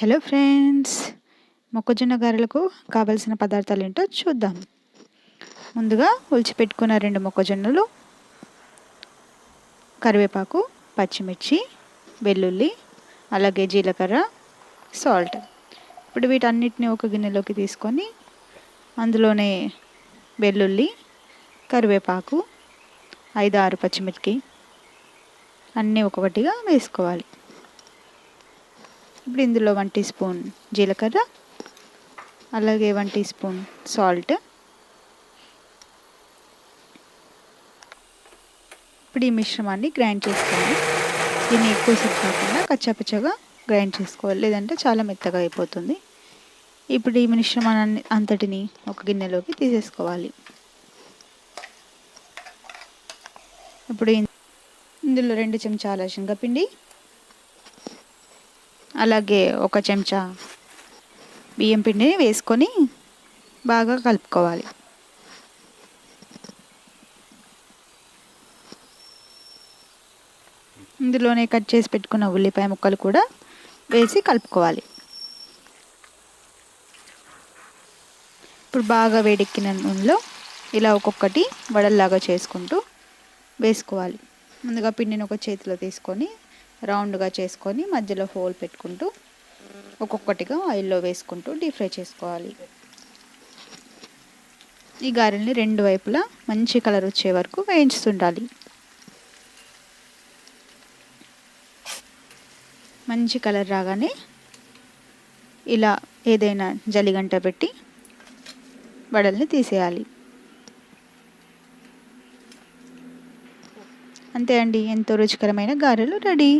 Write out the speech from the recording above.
Hello friends, మొక్కజొన్న గారెలకు కావలసిన పదార్థాలు ఏంటో చూద్దాం. ముందుగా ఒలిచిపెట్టుకున్న 2 మొక్కజొన్నలు, కరివేపాకు, పచ్చిమిర్చి, వెల్లుల్లి, అలాగే జీలకర్ర, సాల్ట్. ఇప్పుడు వీటన్నిటిని ఒక గిన్నెలోకి తీసుకొని అందులోనే వెల్లుల్లి, కరివేపాకు, 5-6 పచ్చిమిర్చి అన్నీ ఒక్కొక్కటిగా వేసుకోవాలి. ఇప్పుడు ఇందులో 1 టీ స్పూన్ జీలకర్ర, అలాగే 1 టీ స్పూన్ సాల్ట్. ఇప్పుడు ఈ మిశ్రమాన్ని గ్రైండ్ చేసుకోవాలి. దీన్ని ఎక్కువసేపు కాకుండా కచ్చాపచ్చగా గ్రైండ్ చేసుకోవాలి, లేదంటే చాలా మెత్తగా అయిపోతుంది. ఇప్పుడు ఈ మిశ్రమాన్ని అంతటిని ఒక గిన్నెలోకి తీసేసుకోవాలి. ఇప్పుడు ఇందులో 2 చెంచాల శనగపిండి, అలాగే 1 చెంచా బియ్యం పిండిని వేసుకొని బాగా కలుపుకోవాలి. ఇందులోనే కట్ చేసి పెట్టుకున్న ఉల్లిపాయ ముక్కలు కూడా వేసి కలుపుకోవాలి. ఇప్పుడు బాగా వేడెక్కిన నూనెలో ఇలా ఒక్కొక్కటి వడల్లాగా చేసుకుంటూ వేసుకోవాలి. ముందుగా పిండిని ఒక చేతిలో తీసుకొని రౌండ్గా చేసుకొని మధ్యలో హోల్ పెట్టుకుంటూ ఒక్కొక్కటిగా ఆయిల్లో వేసుకుంటూ డీప్ ఫ్రై చేసుకోవాలి. ఈ గారెల్ని 2 వైపులా మంచి కలర్ వచ్చే వరకు వేయించుతుండాలి. మంచి కలర్ రాగానే ఇలా ఏదైనా జలిగంట పెట్టి వడల్ని తీసేయాలి. అంతే అండి, ఎంతో రుచికరమైన గారెలు రెడీ.